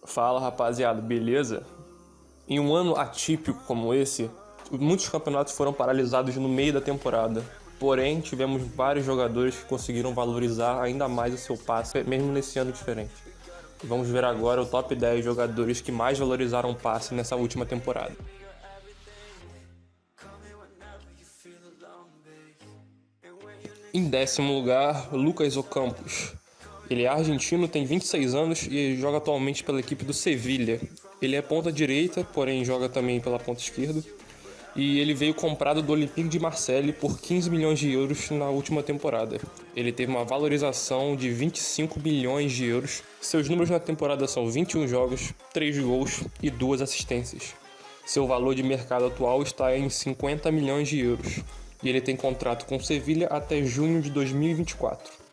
Fala rapaziada, beleza? Em um ano atípico como esse, muitos campeonatos foram paralisados no meio da temporada. Porém, tivemos vários jogadores que conseguiram valorizar ainda mais o seu passe, mesmo nesse ano diferente. Vamos ver agora o top 10 jogadores que mais valorizaram o passe nessa última temporada. Em 10º lugar, Lucas Ocampos. Ele é argentino, tem 26 anos e joga atualmente pela equipe do Sevilha. Ele é ponta direita, porém joga também pela ponta esquerda. E ele veio comprado do Olympique de Marseille por 15 milhões de euros na última temporada. Ele teve uma valorização de 25 milhões de euros. Seus números na temporada são 21 jogos, 3 gols e 2 assistências. Seu valor de mercado atual está em 50 milhões de euros. E ele tem contrato com o Sevilha até junho de 2024.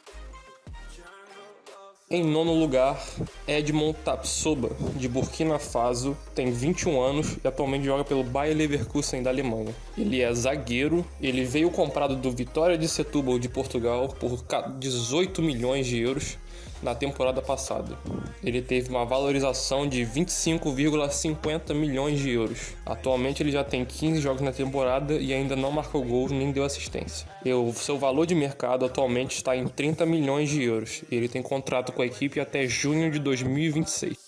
Em 9º lugar, Edmond Tapsoba, de Burkina Faso, tem 21 anos e atualmente joga pelo Bayer Leverkusen da Alemanha. Ele é zagueiro, ele veio comprado do Vitória de Setúbal de Portugal por 18 milhões de euros na temporada passada. Ele teve uma valorização de 25,50 milhões de euros. Atualmente ele já tem 15 jogos na temporada e ainda não marcou gols nem deu assistência. Seu valor de mercado atualmente está em 30 milhões de euros. Ele tem contrato com a equipe até junho de 2026.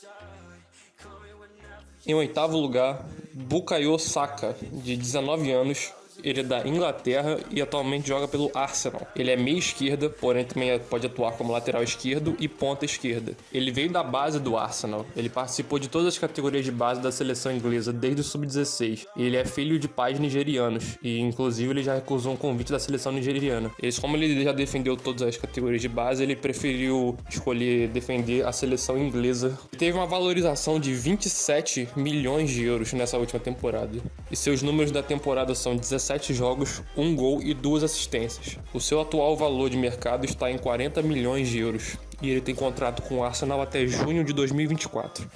Em 8º lugar, Bukayo Saka, de 19 anos, ele é da Inglaterra e atualmente joga pelo Arsenal. Ele é meia esquerda, porém também pode atuar como lateral esquerdo e ponta esquerda. Ele veio da base do Arsenal. Ele participou de todas as categorias de base da seleção inglesa desde o sub-16. Ele é filho de pais nigerianos e inclusive ele já recusou um convite da seleção nigeriana. Como ele já defendeu todas as categorias de base, ele preferiu escolher defender a seleção inglesa. Ele teve uma valorização de 27 milhões de euros nessa última temporada. E seus números da temporada são 17 jogos, 1 gol e 2 assistências. O seu atual valor de mercado está em 40 milhões de euros e ele tem contrato com o Arsenal até junho de 2024.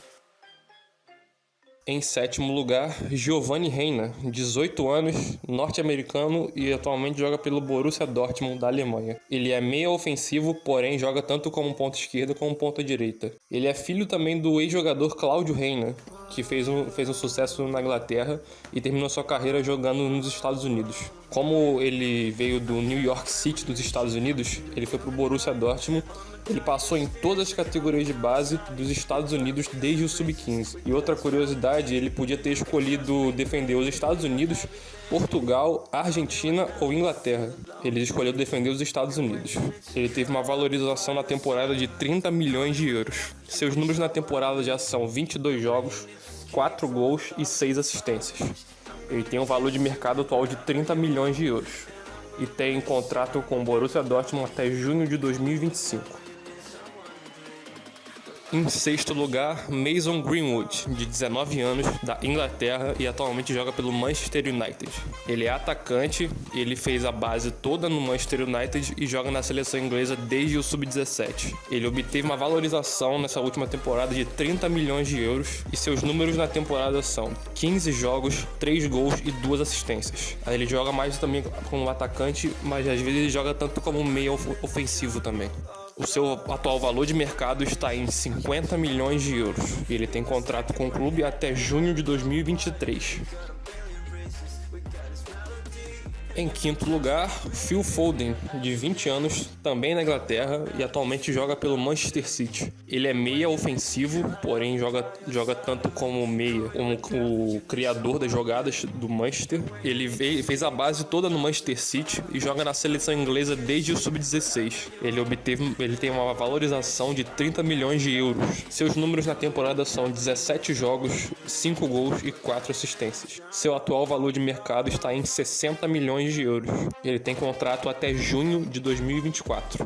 Em 7º lugar, Giovanni Reina, 18 anos, norte-americano e atualmente joga pelo Borussia Dortmund da Alemanha. Ele é meia ofensivo, porém joga tanto como ponta esquerda como ponta direita. Ele é filho também do ex-jogador Cláudio Reina, que fez um sucesso na Inglaterra e terminou sua carreira jogando nos Estados Unidos. Como ele veio do New York City dos Estados Unidos, ele foi para o Borussia Dortmund. Ele passou em todas as categorias de base dos Estados Unidos desde o sub-15. E outra curiosidade, ele podia ter escolhido defender os Estados Unidos, Portugal, Argentina ou Inglaterra. Ele escolheu defender os Estados Unidos. Ele teve uma valorização na temporada de 30 milhões de euros. Seus números na temporada já são 22 jogos, 4 gols e 6 assistências. Ele tem um valor de mercado atual de 30 milhões de euros. E tem contrato com o Borussia Dortmund até junho de 2025. Em 6º lugar, Mason Greenwood, de 19 anos, da Inglaterra e atualmente joga pelo Manchester United. Ele é atacante, ele fez a base toda no Manchester United e joga na seleção inglesa desde o sub-17. Ele obteve uma valorização nessa última temporada de 30 milhões de euros e seus números na temporada são 15 jogos, 3 gols e 2 assistências. Aí ele joga mais também como atacante, mas às vezes ele joga tanto como meia ofensivo também. O seu atual valor de mercado está em 50 milhões de euros. Ele tem contrato com o clube até junho de 2023. Em 5º lugar, Phil Foden, de 20 anos, também na Inglaterra e atualmente joga pelo Manchester City. Ele é meia ofensivo, porém joga tanto como meia, como o criador das jogadas do Manchester. Ele fez a base toda no Manchester City e joga na seleção inglesa desde o sub-16. Ele tem uma valorização de 30 milhões de euros. Seus números na temporada são 17 jogos, 5 gols e 4 assistências. Seu atual valor de mercado está em 60 milhões de euros. Ele tem contrato até junho de 2024.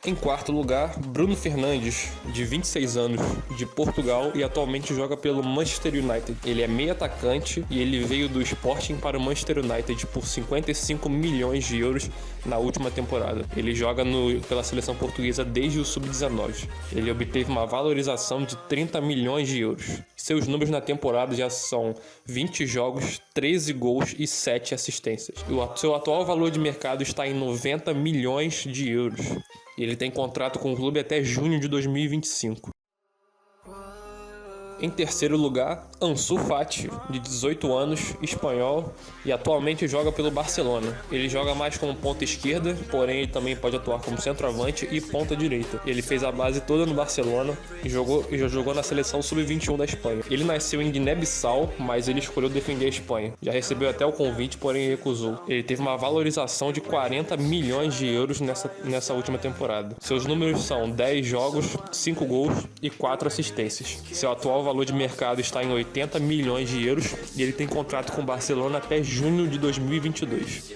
Em 4º lugar, Bruno Fernandes, de 26 anos, de Portugal e atualmente joga pelo Manchester United. Ele é meio atacante e ele veio do Sporting para o Manchester United por 55 milhões de euros na última temporada. Ele joga pela seleção portuguesa desde o sub-19. Ele obteve uma valorização de 30 milhões de euros. Seus números na temporada já são 20 jogos, 13 gols e 7 assistências. Seu atual valor de mercado está em 90 milhões de euros. E ele tem contrato com o clube até junho de 2025. Em terceiro lugar, Ansu Fati, de 18 anos, espanhol, e atualmente joga pelo Barcelona. Ele joga mais como ponta esquerda, porém ele também pode atuar como centroavante e ponta direita. Ele fez a base toda no Barcelona e já jogou na seleção sub-21 da Espanha. Ele nasceu em Guiné-Bissau, mas ele escolheu defender a Espanha. Já recebeu até o convite, porém recusou. Ele teve uma valorização de 40 milhões de euros nessa última temporada. Seus números são 10 jogos, 5 gols e 4 assistências. Seu atual valor de mercado está em 80 milhões de euros e ele tem contrato com o Barcelona até junho de 2022.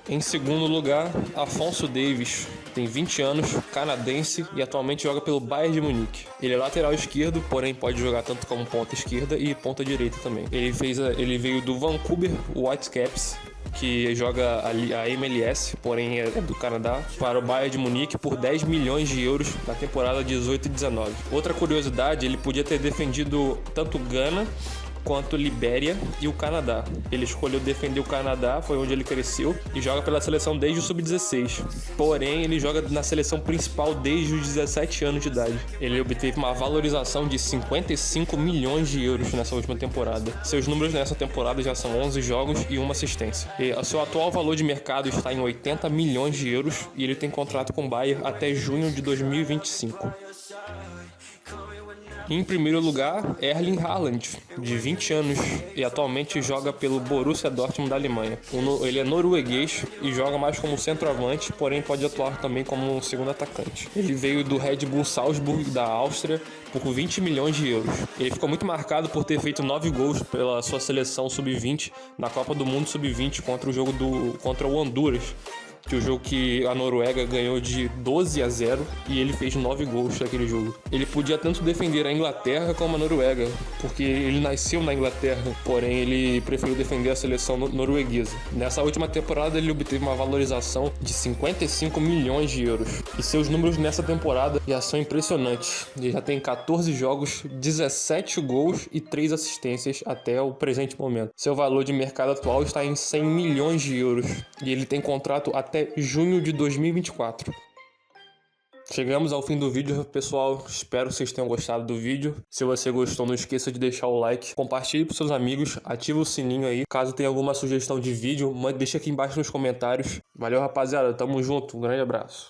Em segundo lugar, Afonso Davies, tem 20 anos, canadense e atualmente joga pelo Bayern de Munique. Ele é lateral esquerdo, porém pode jogar tanto como ponta esquerda e ponta direita também. Ele veio do Vancouver Whitecaps, que joga a MLS, porém é do Canadá, para o Bayern de Munique por 10 milhões de euros na temporada 18 e 19. Outra curiosidade, ele podia ter defendido tanto Gana quanto Libéria e o Canadá. Ele escolheu defender o Canadá, foi onde ele cresceu, e joga pela seleção desde o sub-16. Porém, ele joga na seleção principal desde os 17 anos de idade. Ele obteve uma valorização de 55 milhões de euros nessa última temporada. Seus números nessa temporada já são 11 jogos e uma assistência. O seu atual valor de mercado está em 80 milhões de euros e ele tem contrato com o Bayern até junho de 2025. Em primeiro lugar, Erling Haaland, de 20 anos, e atualmente joga pelo Borussia Dortmund da Alemanha. Ele é norueguês e joga mais como centroavante, porém pode atuar também como um segundo atacante. Ele veio do Red Bull Salzburg da Áustria por 20 milhões de euros. Ele ficou muito marcado por ter feito 9 gols pela sua seleção sub-20 na Copa do Mundo sub-20 contra o Honduras, que o jogo que a Noruega ganhou de 12-0 e ele fez 9 gols naquele jogo. Ele podia tanto defender a Inglaterra como a Noruega, porque ele nasceu na Inglaterra, porém ele preferiu defender a seleção norueguesa. Nessa última temporada ele obteve uma valorização de 55 milhões de euros. E seus números nessa temporada já são impressionantes. Ele já tem 14 jogos, 17 gols e 3 assistências até o presente momento. Seu valor de mercado atual está em 100 milhões de euros e ele tem contrato até junho de 2024. Chegamos ao fim do vídeo, pessoal. Espero que vocês tenham gostado do vídeo. Se você gostou, não esqueça de deixar o like, compartilhe para seus amigos, ativa o sininho aí. Caso tenha alguma sugestão de vídeo, deixa aqui embaixo nos comentários. Valeu, rapaziada. Tamo junto. Um grande abraço.